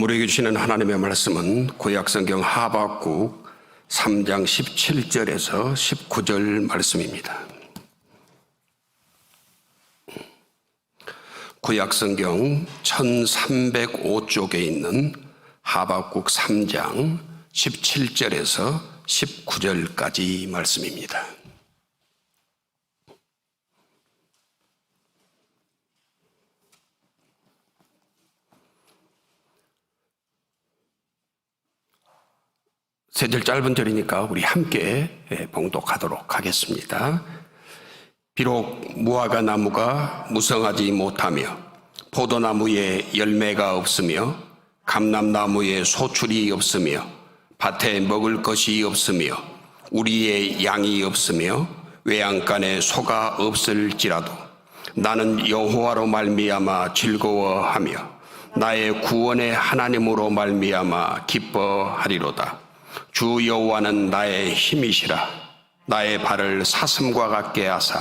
우리에게 주시는 하나님의 말씀은 구약성경 하박국 3장 17절에서 19절 말씀입니다. 구약성경 1305쪽에 있는 하박국 3장 17절에서 19절까지 말씀입니다. 세 절 짧은 절이니까 우리 함께 봉독하도록 하겠습니다. 비록 무화과 나무가 무성하지 못하며 포도나무에 열매가 없으며 감람나무에 소출이 없으며 밭에 먹을 것이 없으며 우리의 양이 없으며 외양간에 소가 없을지라도 나는 여호와로 말미암아 즐거워하며 나의 구원의 하나님으로 말미암아 기뻐하리로다. 주 여호와는 나의 힘이시라. 나의 발을 사슴과 같게 하사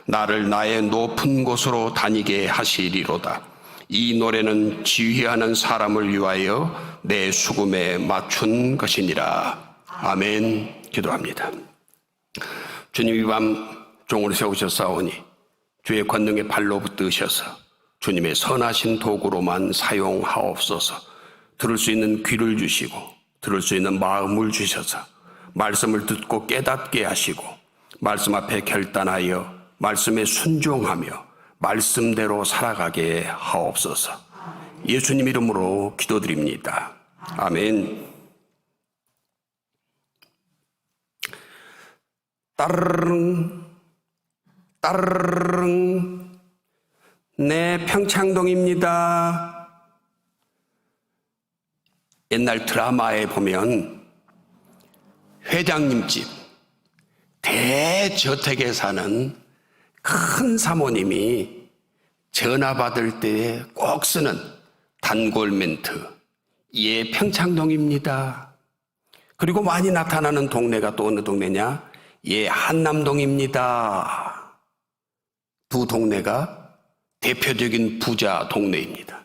나를 나의 높은 곳으로 다니게 하시리로다. 이 노래는 지휘하는 사람을 위하여 내 수금에 맞춘 것이니라. 아멘. 기도합니다. 주님, 이 밤 종을 세우셨사오니 주의 권능의 발로 붙드셔서 주님의 선하신 도구로만 사용하옵소서. 들을 수 있는 귀를 주시고 들을 수 있는 마음을 주셔서 말씀을 듣고 깨닫게 하시고 말씀 앞에 결단하여 말씀에 순종하며 말씀대로 살아가게 하옵소서. 예수님 이름으로 기도드립니다. 아멘. 따르릉 따르릉. 네, 평창동입니다. 옛날 드라마에 보면 회장님 집 대저택에 사는 큰 사모님이 전화 받을 때 꼭 쓰는 단골 멘트, 예, 평창동입니다. 그리고 많이 나타나는 동네가 또 어느 동네냐? 예, 한남동입니다. 두 동네가 대표적인 부자 동네입니다.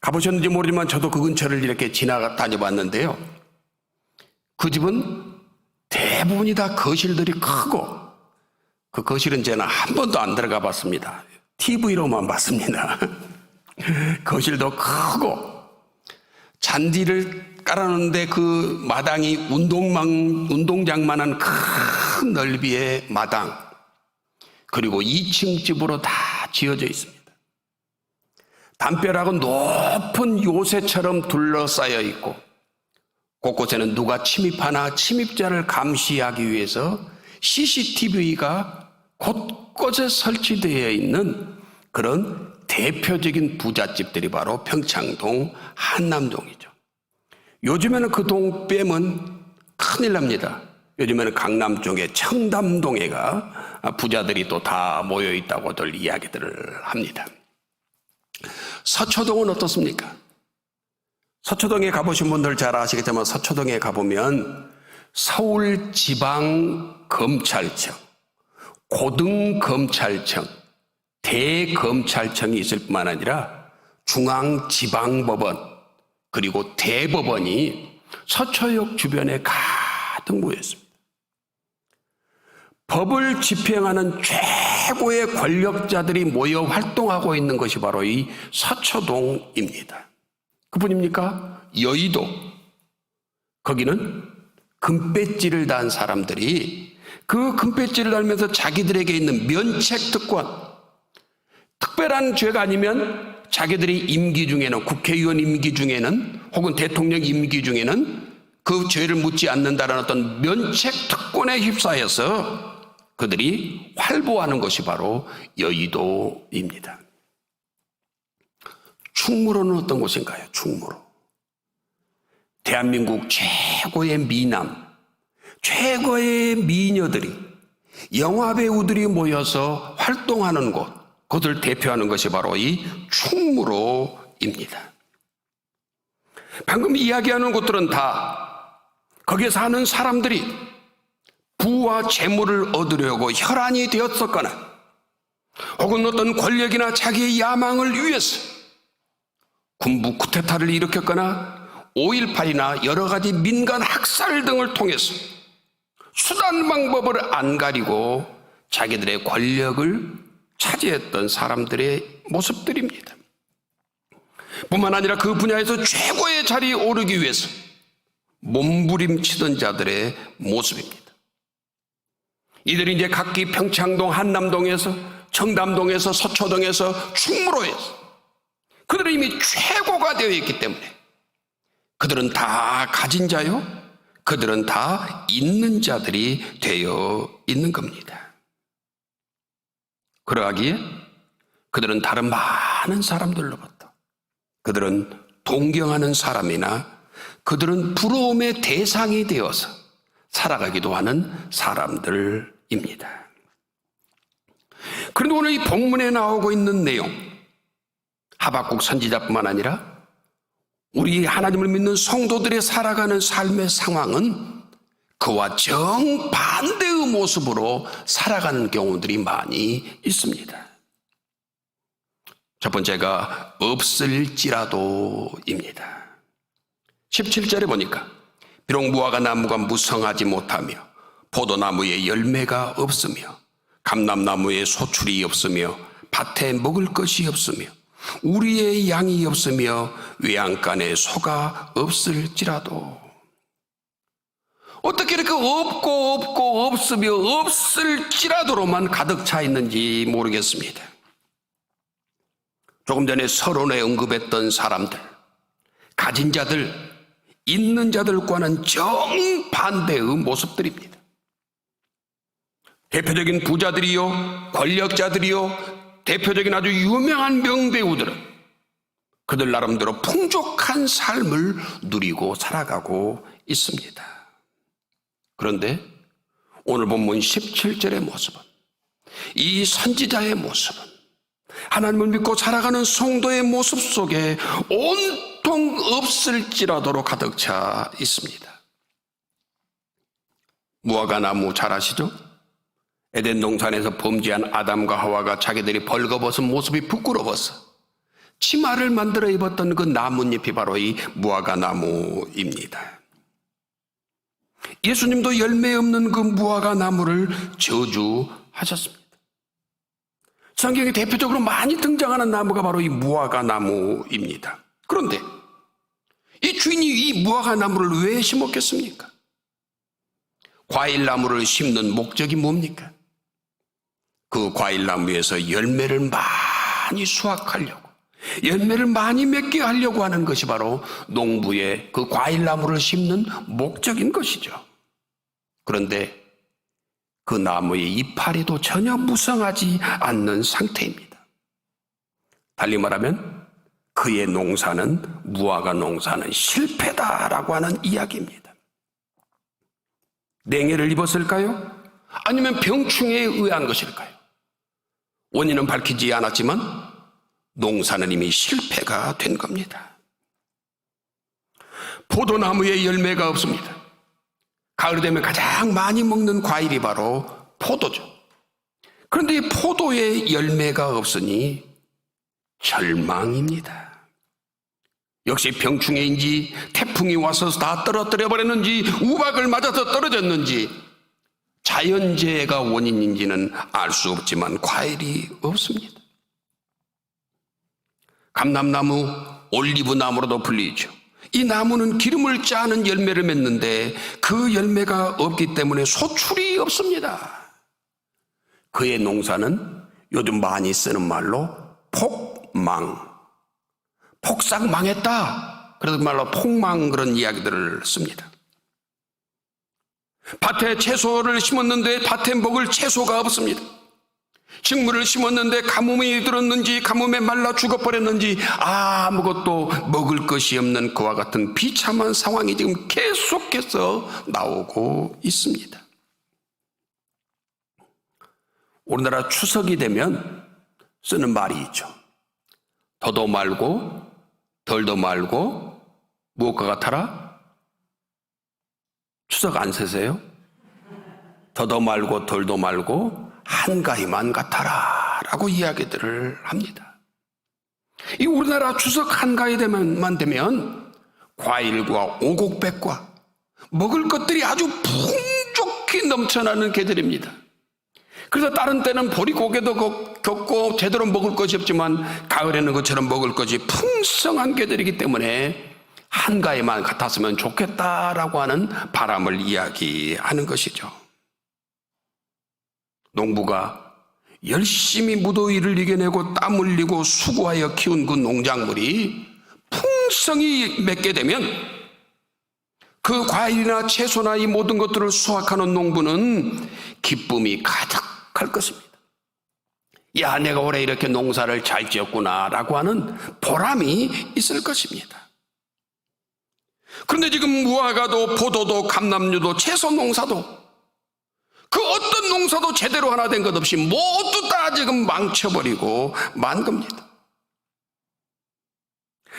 가보셨는지 모르지만 저도 그 근처를 이렇게 다녀봤는데요. 그 집은 대부분이 다 거실들이 크고, 그 거실은 저는 한 번도 안 들어가 봤습니다. TV로만 봤습니다. 거실도 크고, 잔디를 깔아놓는데 그 마당이 운동장만한 큰 넓이의 마당, 그리고 2층 집으로 다 지어져 있습니다. 담벼락은 높은 요새처럼 둘러싸여 있고 곳곳에는 누가 침입하나 침입자를 감시하기 위해서 CCTV가 곳곳에 설치되어 있는 그런 대표적인 부잣집들이 바로 평창동, 한남동이죠. 요즘에는 그 동 빼면 큰일 납니다. 요즘에는 강남 쪽에 청담동에가 부자들이 또 다 모여 있다고들 이야기들을 합니다. 서초동은 어떻습니까? 서초동에 가보신 분들 잘 아시겠지만 서초동에 가보면 서울지방검찰청, 고등검찰청, 대검찰청이 있을 뿐만 아니라 중앙지방법원 그리고 대법원이 서초역 주변에 가득 모여 있습니다. 법을 집행하는 최고의 권력자들이 모여 활동하고 있는 것이 바로 이 서초동입니다. 그뿐입니까? 여의도, 거기는 금배지를 단 사람들이 그 금배지를 달면서 자기들에게 있는 면책특권, 특별한 죄가 아니면 자기들이 임기 중에는, 국회의원 임기 중에는 혹은 대통령 임기 중에는 그 죄를 묻지 않는다는 어떤 면책특권에 휩싸여서 그들이 활보하는 것이 바로 여의도입니다. 충무로는 어떤 곳인가요? 충무로. 대한민국 최고의 미남, 최고의 미녀들이, 영화배우들이 모여서 활동하는 곳, 그것을 대표하는 것이 바로 이 충무로입니다. 방금 이야기하는 곳들은 다 거기에 사는 사람들이 부와 재물을 얻으려고 혈안이 되었었거나 혹은 어떤 권력이나 자기의 야망을 위해서 군부 쿠데타를 일으켰거나 5.18이나 여러 가지 민간 학살 등을 통해서 수단 방법을 안 가리고 자기들의 권력을 차지했던 사람들의 모습들입니다. 뿐만 아니라 그 분야에서 최고의 자리에 오르기 위해서 몸부림치던 자들의 모습입니다. 이들이 이제 각기 평창동, 한남동에서, 청담동에서, 서초동에서, 충무로에서 그들은 이미 최고가 되어 있기 때문에 그들은 다 가진 자요, 그들은 다 있는 자들이 되어 있는 겁니다. 그러하기에 그들은 다른 많은 사람들로부터, 그들은 동경하는 사람이나 그들은 부러움의 대상이 되어서 살아가기도 하는 사람들입니다. 그런데 오늘 이 본문에 나오고 있는 내용, 하박국 선지자뿐만 아니라 우리 하나님을 믿는 성도들의 살아가는 삶의 상황은 그와 정반대의 모습으로 살아가는 경우들이 많이 있습니다. 첫 번째가 없을지라도입니다. 17절에 보니까 비록 무화과 나무가 무성하지 못하며 포도나무에 열매가 없으며 감람나무에 소출이 없으며 밭에 먹을 것이 없으며 우리의 양이 없으며 외양간에 소가 없을지라도, 어떻게 이렇게 없고 없으며 없을지라도로만 가득 차 있는지 모르겠습니다. 조금 전에 서론에 언급했던 사람들, 가진 자들, 있는 자들과는 정반대의 모습들입니다. 대표적인 부자들이요, 권력자들이요, 대표적인 아주 유명한 명배우들은 그들 나름대로 풍족한 삶을 누리고 살아가고 있습니다. 그런데 오늘 본문 17절의 모습은, 이 선지자의 모습은 하나님을 믿고 살아가는 성도의 모습 속에 온통 없을지라도로 가득 차 있습니다. 무화과 나무 잘 아시죠? 에덴 동산에서 범죄한 아담과 하와가 자기들이 벌거벗은 모습이 부끄러워서 치마를 만들어 입었던 그 나뭇잎이 바로 이 무화과 나무입니다. 예수님도 열매 없는 그 무화과 나무를 저주하셨습니다. 성경에 대표적으로 많이 등장하는 나무가 바로 이 무화과 나무입니다. 그런데 이 주인이 이 무화과 나무를 왜 심었겠습니까? 과일나무를 심는 목적이 뭡니까? 그 과일나무에서 열매를 많이 수확하려고, 열매를 많이 맺게 하려고 하는 것이 바로 농부의 그 과일나무를 심는 목적인 것이죠. 그런데 그 나무의 이파리도 전혀 무성하지 않는 상태입니다. 달리 말하면 그의 농사는, 무화과 농사는 실패다라고 하는 이야기입니다. 냉해를 입었을까요? 아니면 병충해에 의한 것일까요? 원인은 밝히지 않았지만 농사는 이미 실패가 된 겁니다. 포도나무에 열매가 없습니다. 가을이 되면 가장 많이 먹는 과일이 바로 포도죠. 그런데 이 포도에 열매가 없으니 절망입니다. 역시 병충해인지 태풍이 와서 다 떨어뜨려 버렸는지 우박을 맞아서 떨어졌는지 자연재해가 원인인지는 알 수 없지만 과일이 없습니다. 감람나무, 올리브나무로도 불리죠. 이 나무는 기름을 짜는 열매를 맺는데 그 열매가 없기 때문에 소출이 없습니다. 그의 농사는 요즘 많이 쓰는 말로 폭망, 폭삭 망했다, 그래서 말로 폭망, 그런 이야기들을 씁니다. 밭에 채소를 심었는데 밭에 먹을 채소가 없습니다. 식물을 심었는데 가뭄이 들었는지 가뭄에 말라 죽어버렸는지 아무것도 먹을 것이 없는 그와 같은 비참한 상황이 지금 계속해서 나오고 있습니다. 우리나라 추석이 되면 쓰는 말이 있죠. 더도 말고 덜도 말고 무엇과 같아라? 추석 안 세세요? 더도 말고 덜도 말고 한가위만 같아라 라고 이야기들을 합니다. 이 우리나라 추석 한가위 되면 과일과 오곡백과 먹을 것들이 아주 풍족히 넘쳐나는 계절입니다. 그래서 다른 때는 보리고개도 겪고 제대로 먹을 것이 없지만 가을에는 것처럼 먹을 것이 풍성한 계절이기 때문에 한가위만 같았으면 좋겠다라고 하는 바람을 이야기하는 것이죠. 농부가 열심히 무더위를 이겨내고 땀 흘리고 수고하여 키운 그 농작물이 풍성히 맺게 되면 그 과일이나 채소나 이 모든 것들을 수확하는 농부는 기쁨이 가득할 것입니다. 야, 내가 올해 이렇게 농사를 잘 지었구나 라고 하는 보람이 있을 것입니다. 그런데 지금 무화과도 포도도 감람류도 채소 농사도 그 어떤 농사도 제대로 하나 된 것 없이 모두 다 지금 망쳐버리고 만 겁니다.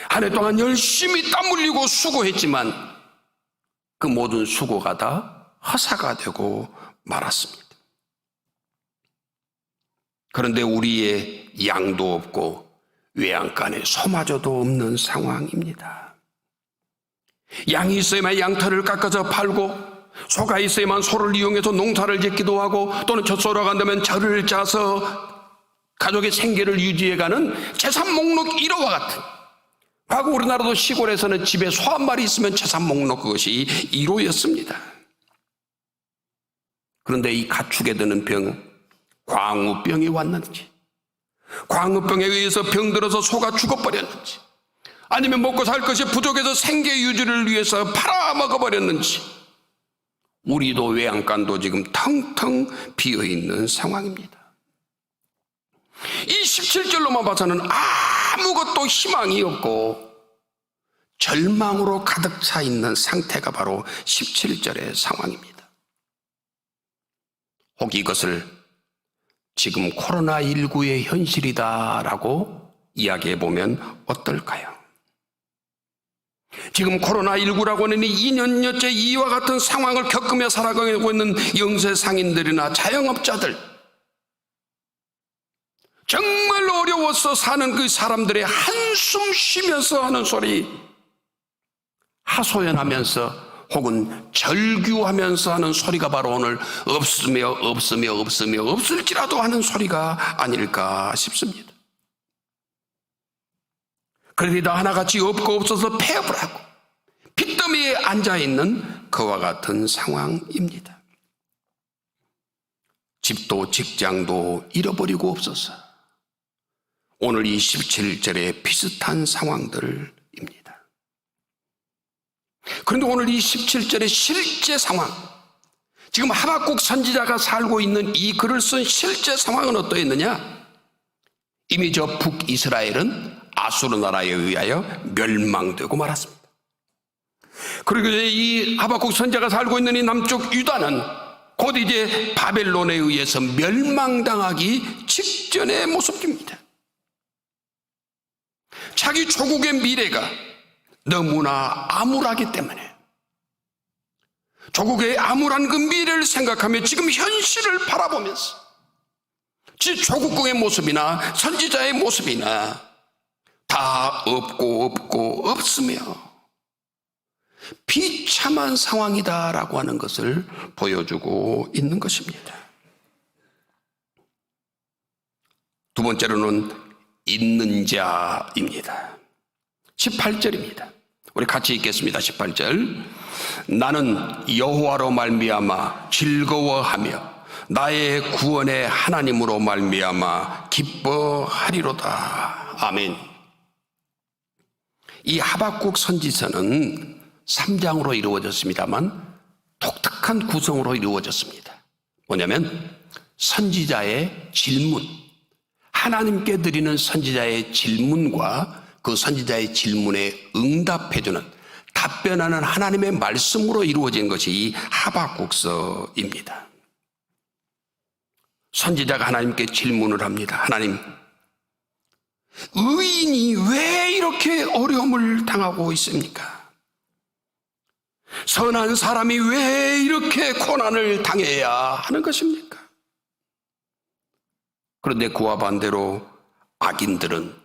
한 해 동안 열심히 땀 흘리고 수고했지만 그 모든 수고가 다 허사가 되고 말았습니다. 그런데 우리의 양도 없고 외양간에 소마저도 없는 상황입니다. 양이 있어야만 양털을 깎아서 팔고 소가 있어야만 소를 이용해서 농사를 짓기도 하고 또는 젖소로 간다면 젖을 짜서 가족의 생계를 유지해가는 재산 목록 1호와 같은, 과거 우리나라도 시골에서는 집에 소 한 마리 있으면 재산 목록 그것이 1호였습니다. 그런데 이 가축에 드는 병, 광우병이 왔는지, 광우병에 의해서 병들어서 소가 죽어버렸는지, 아니면 먹고 살 것이 부족해서 생계 유지를 위해서 팔아먹어버렸는지, 우리도 외양간도 지금 텅텅 비어있는 상황입니다. 이 17절로만 봐서는 아무것도 희망이 없고 절망으로 가득 차 있는 상태가 바로 17절의 상황입니다. 혹 이것을 지금 코로나19의 현실이다라고 이야기해보면 어떨까요? 지금 코로나19라고 하는 2년여째 이와 같은 상황을 겪으며 살아가고 있는 영세상인들이나 자영업자들, 정말 어려워서 사는 그 사람들의 한숨 쉬면서 하는 소리, 하소연하면서 혹은 절규하면서 하는 소리가 바로 오늘 없을지라도 하는 소리가 아닐까 싶습니다. 그러다 하나같이 없고 없어서 폐업을 하고 빚더미에 앉아있는 그와 같은 상황입니다. 집도 직장도 잃어버리고 없어서 오늘 이 17절에 비슷한 상황들입니다. 그런데 오늘 이 17절의 실제 상황, 지금 하박국 선지자가 살고 있는 이 글을 쓴 실제 상황은 어떠했느냐? 이미 저 북이스라엘은 아수르 나라에 의하여 멸망되고 말았습니다. 그리고 이 하박국 선지자가 살고 있는 이 남쪽 유다는 곧 이제 바벨론에 의해서 멸망당하기 직전의 모습입니다. 자기 조국의 미래가 너무나 암울하기 때문에 조국의 암울한 그 미래를 생각하며 지금 현실을 바라보면서 조국의 모습이나 선지자의 모습이나 다 없고 없으며 비참한 상황이다라고 하는 것을 보여주고 있는 것입니다. 두 번째로는 있는 자입니다. 18절입니다. 우리 같이 읽겠습니다. 18절. 나는 여호와로 말미암아 즐거워하며 나의 구원의 하나님으로 말미암아 기뻐하리로다. 아멘. 이 하박국 선지서는 3장으로 이루어졌습니다만 독특한 구성으로 이루어졌습니다. 뭐냐면 선지자의 질문, 하나님께 드리는 선지자의 질문과 그 선지자의 질문에 응답해주는, 답변하는 하나님의 말씀으로 이루어진 것이 이 하박국서입니다. 선지자가 하나님께 질문을 합니다. 하나님, 의인이 왜 이렇게 어려움을 당하고 있습니까? 선한 사람이 왜 이렇게 고난을 당해야 하는 것입니까? 그런데 그와 반대로 악인들은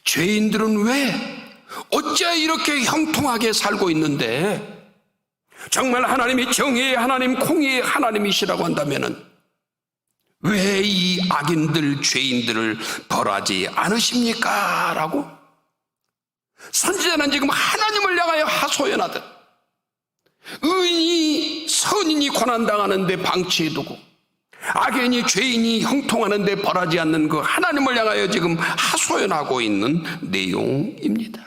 죄인들은 왜 어째 이렇게 형통하게 살고 있는데, 정말 하나님이 정의의 하나님, 공의의 하나님이시라고 한다면은 왜 이 악인들, 죄인들을 벌하지 않으십니까? 라고 선지자는 지금 하나님을 향하여 하소연하듯, 의인이 선인이 고난당하는데 방치해두고 악인이 죄인이 형통하는데 벌하지 않는 그 하나님을 향하여 지금 하소연하고 있는 내용입니다.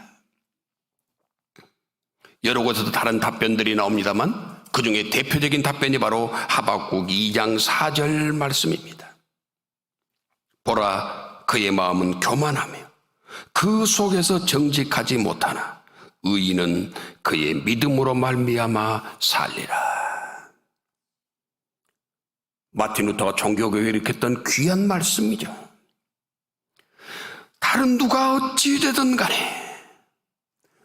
여러 곳에서 다른 답변들이 나옵니다만 그 중에 대표적인 답변이 바로 하박국 2장 4절 말씀입니다. 보라, 그의 마음은 교만하며 그 속에서 정직하지 못하나 의인은 그의 믿음으로 말미암아 살리라. 마틴 루터가 종교교회에 일으켰던 귀한 말씀이죠. 다른 누가 어찌 되든 간에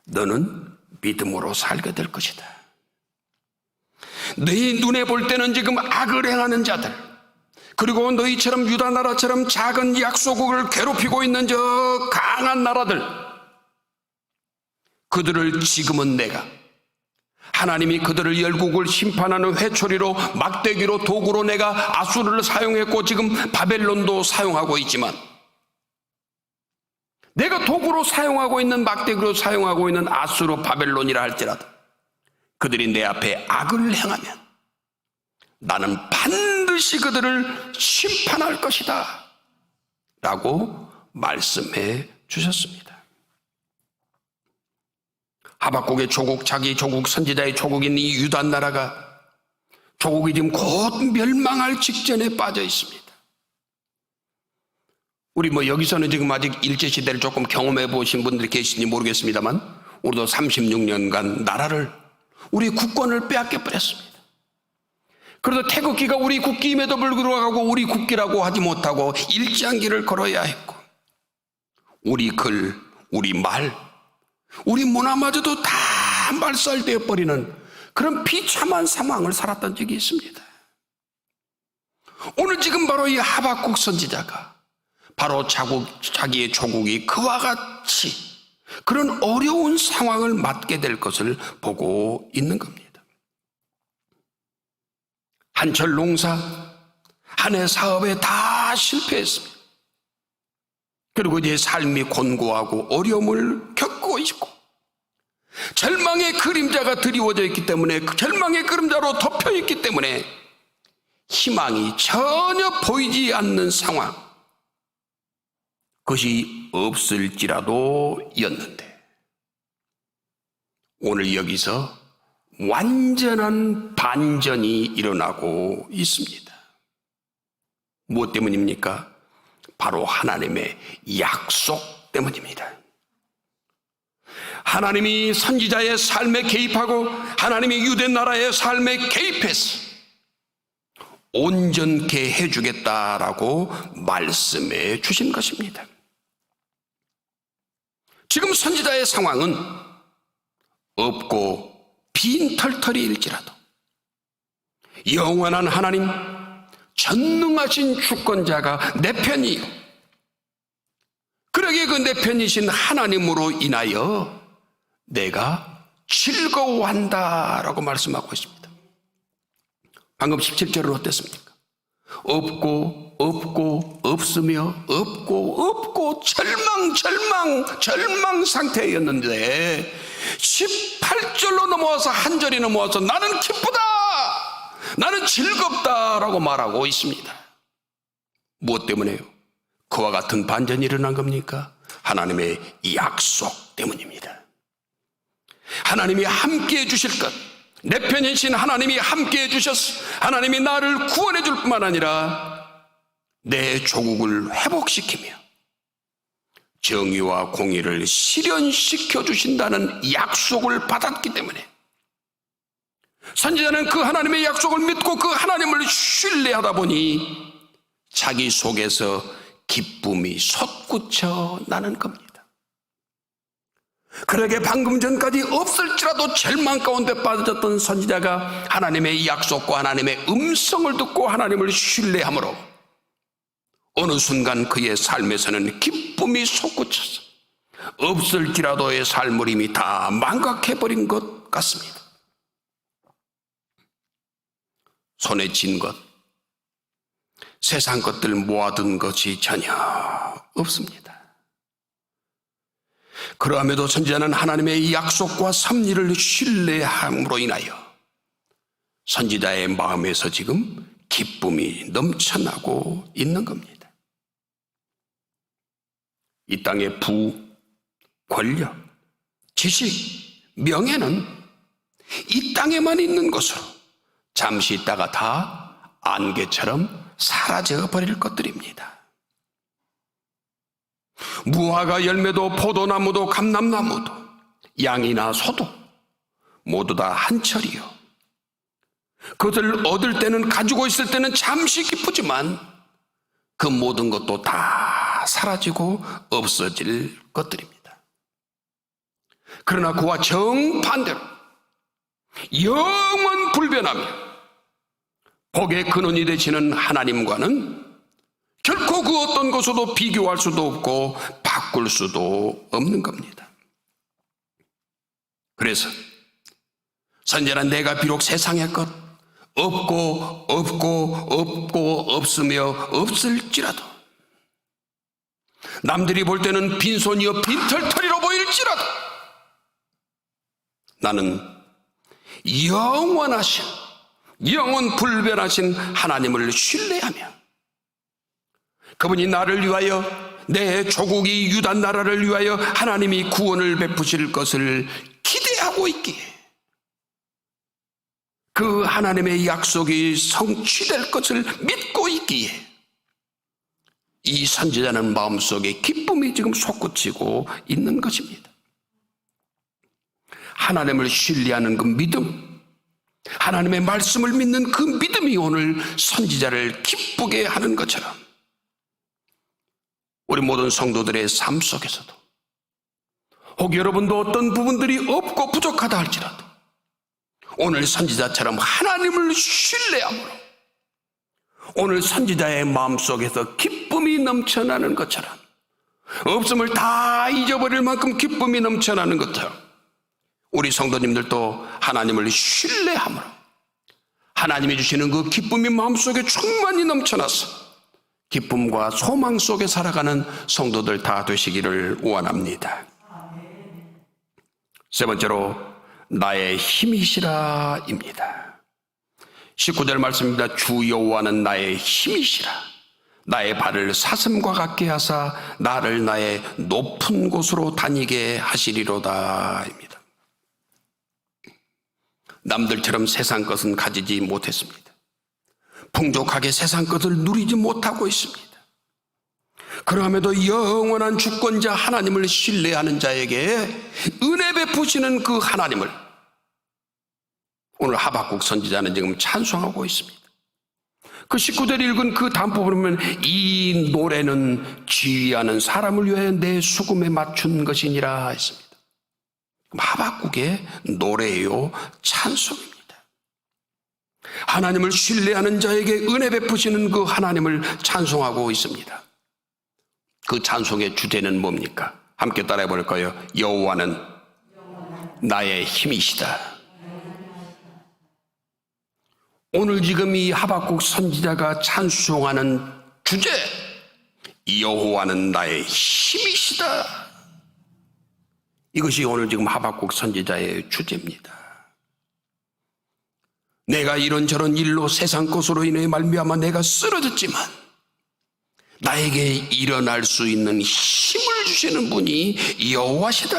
너는 믿음으로 살게 될 것이다. 너희 눈에 볼 때는 지금 악을 행하는 자들, 그리고 너희처럼 유다 나라처럼 작은 약소국을 괴롭히고 있는 저 강한 나라들, 그들을 지금은 내가, 하나님이 그들을 열국을 심판하는 회초리로, 막대기로, 도구로 내가 아수르를 사용했고 지금 바벨론도 사용하고 있지만, 내가 도구로 사용하고 있는, 막대기로 사용하고 있는 아수르, 바벨론이라 할지라도 그들이 내 앞에 악을 행하면 나는 반드시 그들을 심판할 것이다 라고 말씀해 주셨습니다. 하박국의 조국, 자기 조국, 선지자의 조국인 이 유다 나라가, 조국이 지금 곧 멸망할 직전에 빠져 있습니다. 우리 여기서는 지금 아직 일제시대를 조금 경험해 보신 분들이 계신지 모르겠습니다만, 우리도 36년간 나라를, 우리 국권을 빼앗겨 버렸습니다. 그래도 태극기가 우리 국기임에도 불구하고 우리 국기라고 하지 못하고 일장기를 걸어야 했고, 우리 글, 우리 말, 우리 문화마저도 다 말살되어 버리는 그런 비참한 상황을 살았던 적이 있습니다. 오늘 지금 바로 이 하박국 선지자가 바로 자기의 조국이 그와 같이 그런 어려운 상황을 맞게 될 것을 보고 있는 겁니다. 한철 농사, 한 해 사업에 다 실패했습니다. 그리고 이제 삶이 곤고하고 어려움을 겪고 있고, 절망의 그림자가 드리워져 있기 때문에, 그 절망의 그림자로 덮여 있기 때문에 희망이 전혀 보이지 않는 상황, 그것이 없을지라도 였는데, 오늘 여기서 완전한 반전이 일어나고 있습니다. 무엇 때문입니까? 바로 하나님의 약속 때문입니다. 하나님이 선지자의 삶에 개입하고 하나님이 유대 나라의 삶에 개입해서 온전케 해주겠다라고 말씀해 주신 것입니다. 지금 선지자의 상황은 없고 빈털터리일지라도 영원한 하나님, 전능하신 주권자가 내 편이요, 그러기에 그 내 편이신 하나님으로 인하여 내가 즐거워한다라고 말씀하고 있습니다. 방금 17절은 어땠습니까? 없고 없고 없으며 없고 없고 절망 상태였는데 18절로 넘어와서 한 절이 넘어와서 나는 기쁘다, 나는 즐겁다라고 말하고 있습니다. 무엇 때문에요? 그와 같은 반전이 일어난 겁니까? 하나님의 약속 때문입니다. 하나님이 함께해 주실 것, 내 편이신 하나님이 함께해 주셔서 하나님이 나를 구원해 줄 뿐만 아니라 내 조국을 회복시키며 정의와 공의를 실현시켜 주신다는 약속을 받았기 때문에 선지자는 그 하나님의 약속을 믿고 그 하나님을 신뢰하다 보니 자기 속에서 기쁨이 솟구쳐 나는 겁니다. 그러게 방금 전까지 없을지라도 절망 가운데 빠졌던 선지자가 하나님의 약속과 하나님의 음성을 듣고 하나님을 신뢰함으로 어느 순간 그의 삶에서는 기쁨이 솟구쳐서 없을지라도의 삶을 이미 다 망각해버린 것 같습니다. 손에 쥔 것, 세상 것들 모아둔 것이 전혀 없습니다. 그러함에도 선지자는 하나님의 약속과 섭리를 신뢰함으로 인하여 선지자의 마음에서 지금 기쁨이 넘쳐나고 있는 겁니다. 이 땅의 부, 권력, 지식, 명예는 이 땅에만 있는 것으로 잠시 있다가 다 안개처럼 사라져 버릴 것들입니다. 무화과 열매도 포도나무도 감람나무도 양이나 소도 모두 다 한철이요. 그것을 얻을 때는, 가지고 있을 때는 잠시 기쁘지만 그 모든 것도 다 사라지고 없어질 것들입니다. 그러나 그와 정반대로 영원 불변하며 복의 근원이 되시는 하나님과는 결코 그 어떤 것으로도 비교할 수도 없고 바꿀 수도 없는 겁니다. 그래서 선지자는 내가 비록 세상의 것 없고 없으며 없을지라도, 남들이 볼 때는 빈손이여 빈털터리로 보일지라도 나는 영원하신, 영원 불변하신 하나님을 신뢰하며 그분이 나를 위하여, 내 조국이 유다 나라를 위하여 하나님이 구원을 베푸실 것을 기대하고 있기에, 그 하나님의 약속이 성취될 것을 믿고 있기에 이 선지자는 마음속에 기쁨이 지금 솟구치고 있는 것입니다. 하나님을 신뢰하는 그 믿음, 하나님의 말씀을 믿는 그 믿음이 오늘 선지자를 기쁘게 하는 것처럼 우리 모든 성도들의 삶 속에서도, 혹 여러분도 어떤 부분들이 없고 부족하다 할지라도 오늘 선지자처럼 하나님을 신뢰함으로 오늘 선지자의 마음속에서 기쁨이 넘쳐나는 것처럼, 없음을 다 잊어버릴 만큼 기쁨이 넘쳐나는 것처럼 우리 성도님들도 하나님을 신뢰함으로 하나님이 주시는 그 기쁨이 마음속에 충만히 넘쳐나서 기쁨과 소망 속에 살아가는 성도들 다 되시기를 원합니다. 세 번째로 나의 힘이시라입니다. 19절 말씀입니다. 주 여호와는 나의 힘이시라. 나의 발을 사슴과 같게 하사 나를 나의 높은 곳으로 다니게 하시리로다입니다. 남들처럼 세상 것은 가지지 못했습니다. 풍족하게 세상 것을 누리지 못하고 있습니다. 그럼에도 영원한 주권자 하나님을 신뢰하는 자에게 은혜 베푸시는 그 하나님을 오늘 하박국 선지자는 지금 찬송하고 있습니다. 그 19절 읽은 그 단법을 보면 이 노래는 지휘하는 사람을 위하여 내 수금에 맞춘 것이니라 했습니다. 하박국의 노래요, 찬송입니다. 하나님을 신뢰하는 자에게 은혜 베푸시는 그 하나님을 찬송하고 있습니다. 그 찬송의 주제는 뭡니까? 함께 따라해 볼까요? 여호와는 나의 힘이시다. 오늘 지금 이 하박국 선지자가 찬송하는 주제, 여호와는 나의 힘이시다. 이것이 오늘 지금 하박국 선지자의 주제입니다. 내가 이런저런 일로 세상 것으로 인해 말미암아 내가 쓰러졌지만 나에게 일어날 수 있는 힘을 주시는 분이 여호와시다.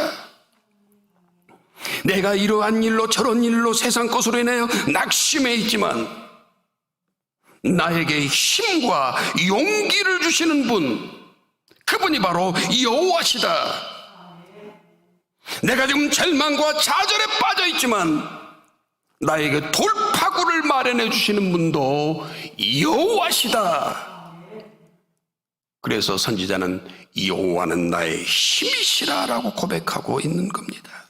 내가 이러한 일로 저런 일로 세상 것으로 인하여 낙심해 있지만 나에게 힘과 용기를 주시는 분, 그분이 바로 여호와시다. 내가 지금 절망과 좌절에 빠져 있지만 나에게 돌파구를 마련해 주시는 분도 여호와시다. 그래서 선지자는 여호와는 나의 힘이시라라고 고백하고 있는 겁니다.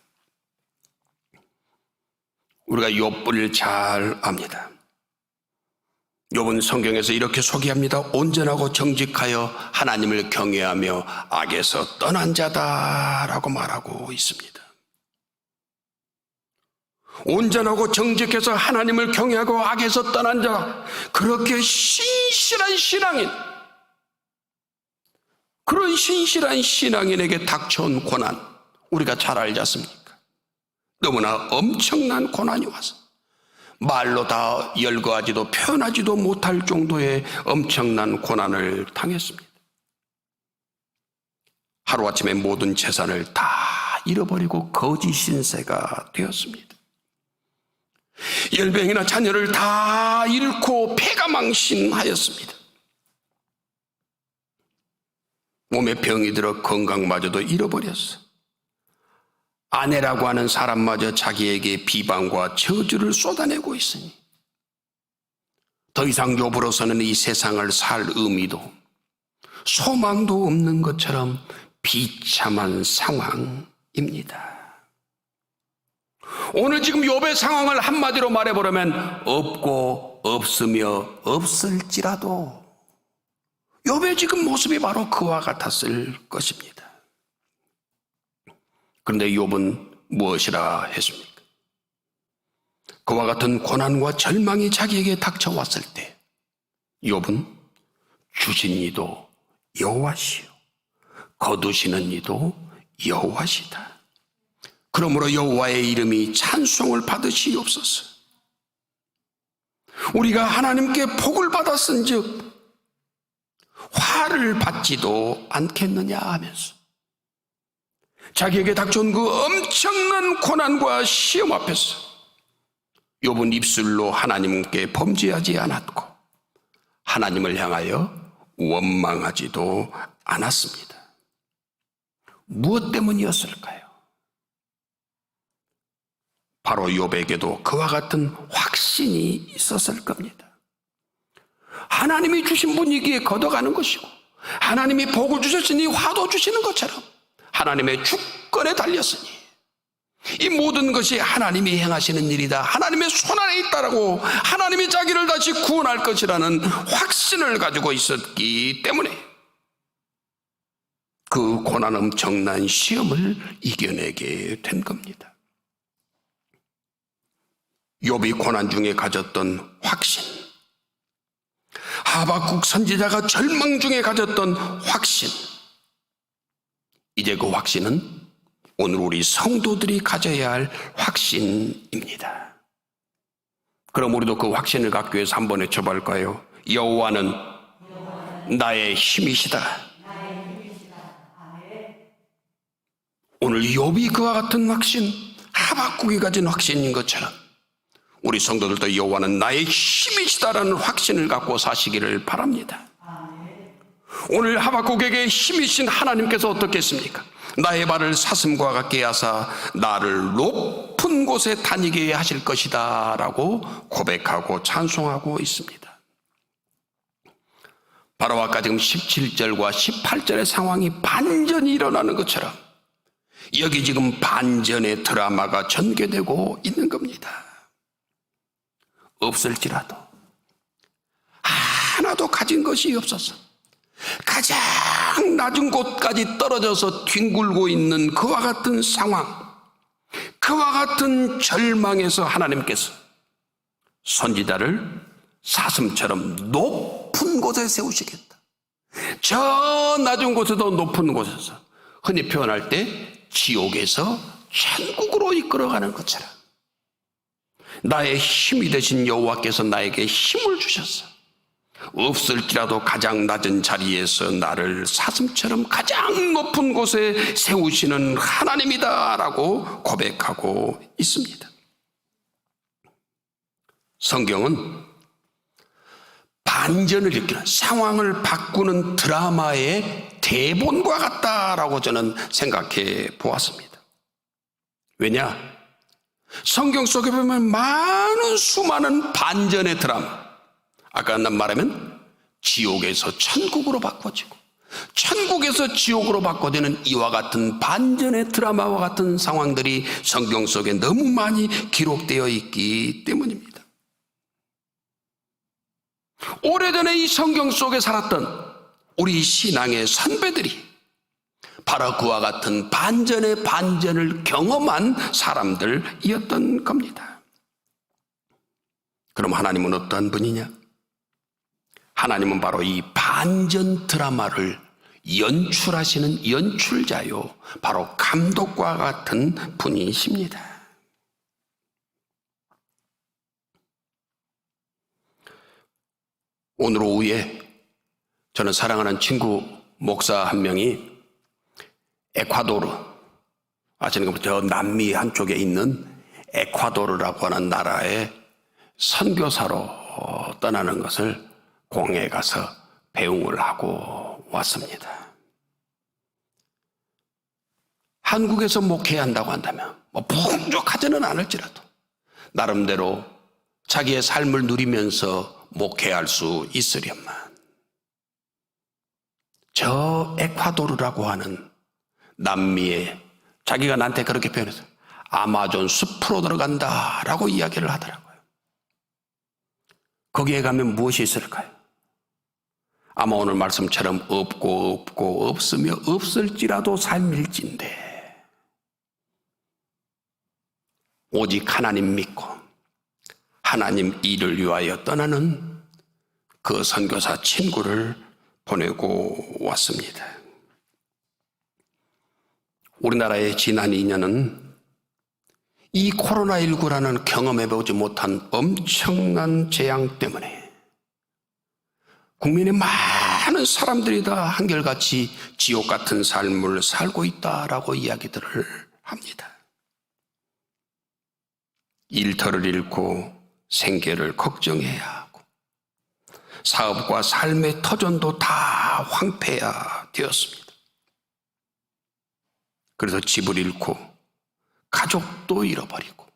우리가 욥을 잘 압니다. 욥은 성경에서 이렇게 소개합니다. 온전하고 정직하여 하나님을 경외하며 악에서 떠난 자다라고 말하고 있습니다. 온전하고 정직해서 하나님을 경외하고 악에서 떠난 자, 그렇게 신실한 신앙인, 그런 신실한 신앙인에게 닥쳐온 고난, 우리가 잘 알지 않습니까? 너무나 엄청난 고난이 와서 말로 다 열거하지도 표현하지도 못할 정도의 엄청난 고난을 당했습니다. 하루아침에 모든 재산을 다 잃어버리고 거지 신세가 되었습니다. 열병이나 자녀를 다 잃고 패가망신하였습니다. 몸에 병이 들어 건강마저도 잃어버렸어. 아내라고 하는 사람마저 자기에게 비방과 저주를 쏟아내고 있으니 더 이상 욥으로서는 이 세상을 살 의미도 소망도 없는 것처럼 비참한 상황입니다. 오늘 지금 욥의 상황을 한마디로 말해보려면 없고 없으며 없을지라도 욥의 지금 모습이 바로 그와 같았을 것입니다. 그런데 욥은 무엇이라 했습니까? 그와 같은 고난과 절망이 자기에게 닥쳐왔을 때 욥은 주신 이도 여호와시요 거두시는 이도 여호와시다. 그러므로 여호와의 이름이 찬송을 받으시옵소서. 우리가 하나님께 복을 받았은즉 화를 받지도 않겠느냐 하면서 자기에게 닥쳐온 그 엄청난 고난과 시험 앞에서 욥은 입술로 하나님께 범죄하지 않았고 하나님을 향하여 원망하지도 않았습니다. 무엇 때문이었을까요? 바로 욥에게도 그와 같은 확신이 있었을 겁니다. 하나님이 주신 분위기에 걷어가는 것이고 하나님이 복을 주셨으니 화도 주시는 것처럼 하나님의 주권에 달렸으니 이 모든 것이 하나님이 행하시는 일이다, 하나님의 손안에 있다라고 하나님이 자기를 다시 구원할 것이라는 확신을 가지고 있었기 때문에 그 고난 엄청난 시험을 이겨내게 된 겁니다. 욥이 고난 중에 가졌던 확신, 하박국 선지자가 절망 중에 가졌던 확신, 이제 그 확신은 오늘 우리 성도들이 가져야 할 확신입니다. 그럼 우리도 그 확신을 갖기 위해서 한번 외쳐볼까요? 여호와는 나의 힘이시다. 오늘 욥이 그와 같은 확신, 하박국이 가진 확신인 것처럼 우리 성도들도 여호와는 나의 힘이시다라는 확신을 갖고 사시기를 바랍니다. 오늘 하박국에게 힘이신 하나님께서 어떻게 했습니까? 나의 발을 사슴과 같게 하사 나를 높은 곳에 다니게 하실 것이다 라고 고백하고 찬송하고 있습니다. 바로 아까 지금 17절과 18절의 상황이 반전이 일어나는 것처럼 여기 지금 반전의 드라마가 전개되고 있는 겁니다. 없을지라도 하나도 가진 것이 없어서 가장 낮은 곳까지 떨어져서 뒹굴고 있는 그와 같은 상황, 그와 같은 절망에서 하나님께서 선지자를 사슴처럼 높은 곳에 세우시겠다. 저 낮은 곳에도 높은 곳에서 흔히 표현할 때 지옥에서 천국으로 이끌어가는 것처럼 나의 힘이 되신 여호와께서 나에게 힘을 주셨어. 없을지라도 가장 낮은 자리에서 나를 사슴처럼 가장 높은 곳에 세우시는 하나님이다 라고 고백하고 있습니다. 성경은 반전을 일으키는, 상황을 바꾸는 드라마의 대본과 같다라고 저는 생각해 보았습니다. 왜냐? 성경 속에 보면 많은 수많은 반전의 드라마, 아까 말하면 지옥에서 천국으로 바꿔지고 천국에서 지옥으로 바꿔지는 이와 같은 반전의 드라마와 같은 상황들이 성경 속에 너무 많이 기록되어 있기 때문입니다. 오래전에 이 성경 속에 살았던 우리 신앙의 선배들이 바로 그와 같은 반전의 반전을 경험한 사람들이었던 겁니다. 그럼 하나님은 어떠한 분이냐? 하나님은 바로 이 반전 드라마를 연출하시는 연출자요, 바로 감독과 같은 분이십니다. 오늘 오후에 저는 사랑하는 친구 목사 한 명이 에콰도르, 아시는 것처럼 저 남미 한쪽에 있는 에콰도르라고 하는 나라에 선교사로 떠나는 것을 공회에 가서 배웅을 하고 왔습니다. 한국에서 목회해야 한다고 한다면 풍족하지는 않을지라도 나름대로 자기의 삶을 누리면서 목회할 수 있으련만 저 에콰도르라고 하는 남미에 자기가 나한테 그렇게 표현해서 아마존 숲으로 들어간다라고 이야기를 하더라고요. 거기에 가면 무엇이 있을까요? 아마 오늘 말씀처럼 없고 없으며 없을지라도 삶일진데 오직 하나님 믿고 하나님 일을 위하여 떠나는 그 선교사 친구를 보내고 왔습니다. 우리나라의 지난 2년은 이 코로나19라는 경험해보지 못한 엄청난 재앙 때문에 국민의 많은 사람들이 다 한결같이 지옥 같은 삶을 살고 있다라고 이야기들을 합니다. 일터를 잃고 생계를 걱정해야 하고 사업과 삶의 터전도 다 황폐화 되었습니다. 그래서 집을 잃고 가족도 잃어버리고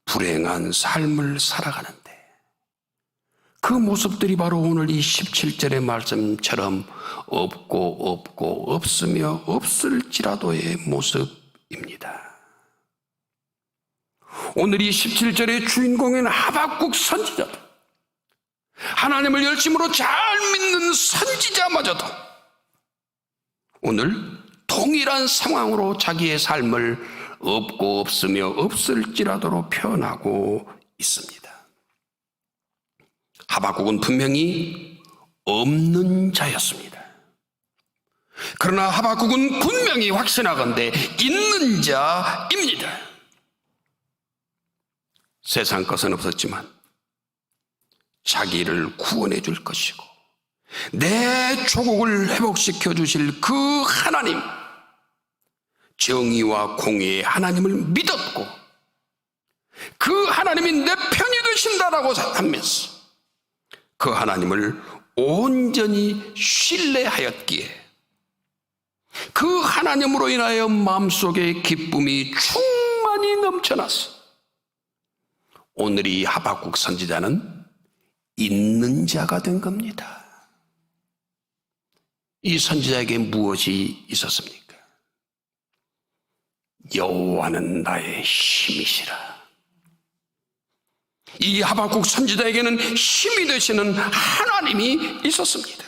불행한 삶을 살아가는데 그 모습들이 바로 오늘 이 17절의 말씀처럼 없고 없으며 없을지라도의 모습입니다. 오늘 이 17절의 주인공인 하박국 선지자도 하나님을 열심으로 잘 믿는 선지자마저도 오늘 동일한 상황으로 자기의 삶을 없고 없으며 없을지라도로 표현하고 있습니다. 하박국은 분명히 없는 자였습니다. 그러나 하박국은 분명히 확신하건대 있는 자입니다. 세상 것은 없었지만 자기를 구원해 줄 것이고 내 조국을 회복시켜 주실 그 하나님, 정의와 공의의 하나님을 믿었고 그 하나님이 내 편이 되신다라고 하면서 그 하나님을 온전히 신뢰하였기에 그 하나님으로 인하여 마음속에 기쁨이 충만히 넘쳐났어. 오늘 이 하박국 선지자는 있는 자가 된 겁니다. 이 선지자에게 무엇이 있었습니까? 여호와는 나의 힘이시라. 이 하박국 선지자에게는 힘이 되시는 하나님이 있었습니다.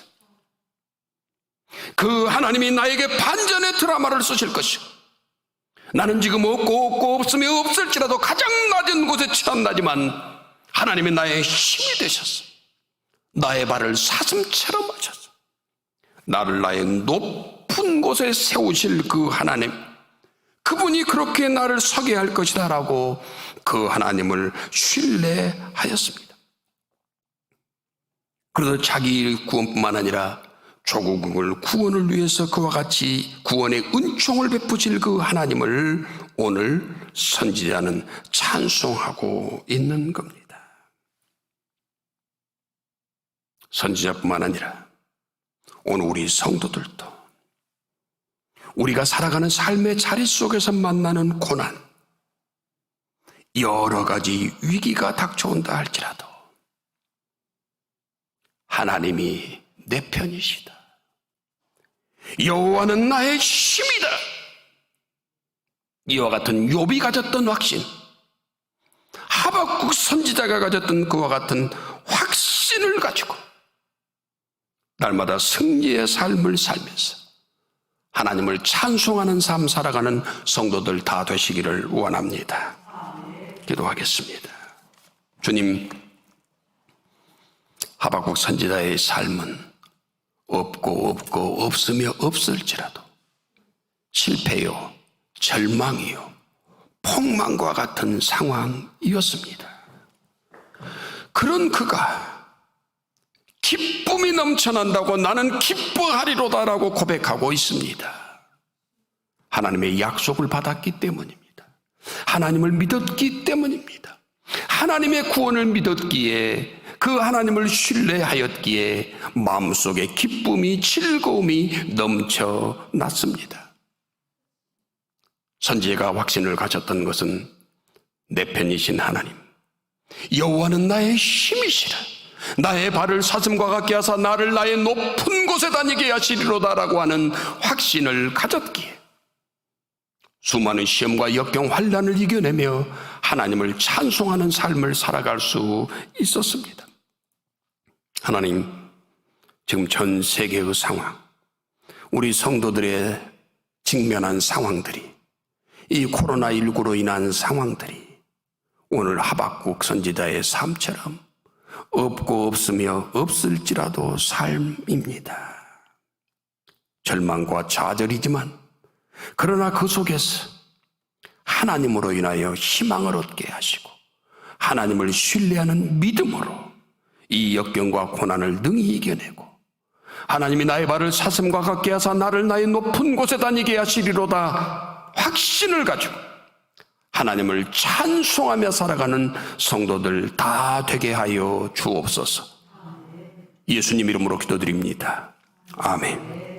그 하나님이 나에게 반전의 드라마를 쓰실 것이고 나는 지금 없고 없으며 없을지라도 가장 낮은 곳에 처한나지만 하나님이 나의 힘이 되셔서 나의 발을 사슴처럼 하셔서 나를 나의 높은 곳에 세우실 그 하나님, 그분이 그렇게 나를 서게 할 것이다 라고 그 하나님을 신뢰하였습니다. 그래서 자기 구원뿐만 아니라 조국을 구원을 위해서 그와 같이 구원의 은총을 베푸실 그 하나님을 오늘 선지자는 찬송하고 있는 겁니다. 선지자뿐만 아니라 오늘 우리 성도들도 우리가 살아가는 삶의 자리 속에서 만나는 고난, 여러 가지 위기가 닥쳐온다 할지라도 하나님이 내 편이시다. 여호와는 나의 힘이다. 이와 같은 욥이 가졌던 확신, 하박국 선지자가 가졌던 그와 같은 확신을 가지고 날마다 승리의 삶을 살면서 하나님을 찬송하는 삶 살아가는 성도들 다 되시기를 원합니다. 기도하겠습니다. 주님, 하박국 선지자의 삶은 없고 없으며 없을지라도 실패요, 절망이요, 폭망과 같은 상황이었습니다. 그런 그가 기쁨이 넘쳐난다고 나는 기뻐하리로다라고 고백하고 있습니다. 하나님의 약속을 받았기 때문입니다. 하나님을 믿었기 때문입니다. 하나님의 구원을 믿었기에, 그 하나님을 신뢰하였기에 마음속에 기쁨이, 즐거움이 넘쳐났습니다. 선지자가 확신을 가졌던 것은 내 편이신 하나님, 여호와는 나의 힘이시라, 나의 발을 사슴과 같게 하사 나를 나의 높은 곳에 다니게 하시리로다라고 하는 확신을 가졌기에 수많은 시험과 역경 환난을 이겨내며 하나님을 찬송하는 삶을 살아갈 수 있었습니다. 하나님, 지금 전 세계의 상황, 우리 성도들의 직면한 상황들이, 이 코로나19로 인한 상황들이 오늘 하박국 선지자의 삶처럼 없고 없으며 없을지라도 삶입니다. 절망과 좌절이지만 그러나 그 속에서 하나님으로 인하여 희망을 얻게 하시고 하나님을 신뢰하는 믿음으로 이 역경과 고난을 능히 이겨내고 하나님이 나의 발을 사슴과 같게 하사 나를 나의 높은 곳에 다니게 하시리로다 확신을 가지고 하나님을 찬송하며 살아가는 성도들 다 되게 하여 주옵소서. 예수님 이름으로 기도드립니다. 아멘.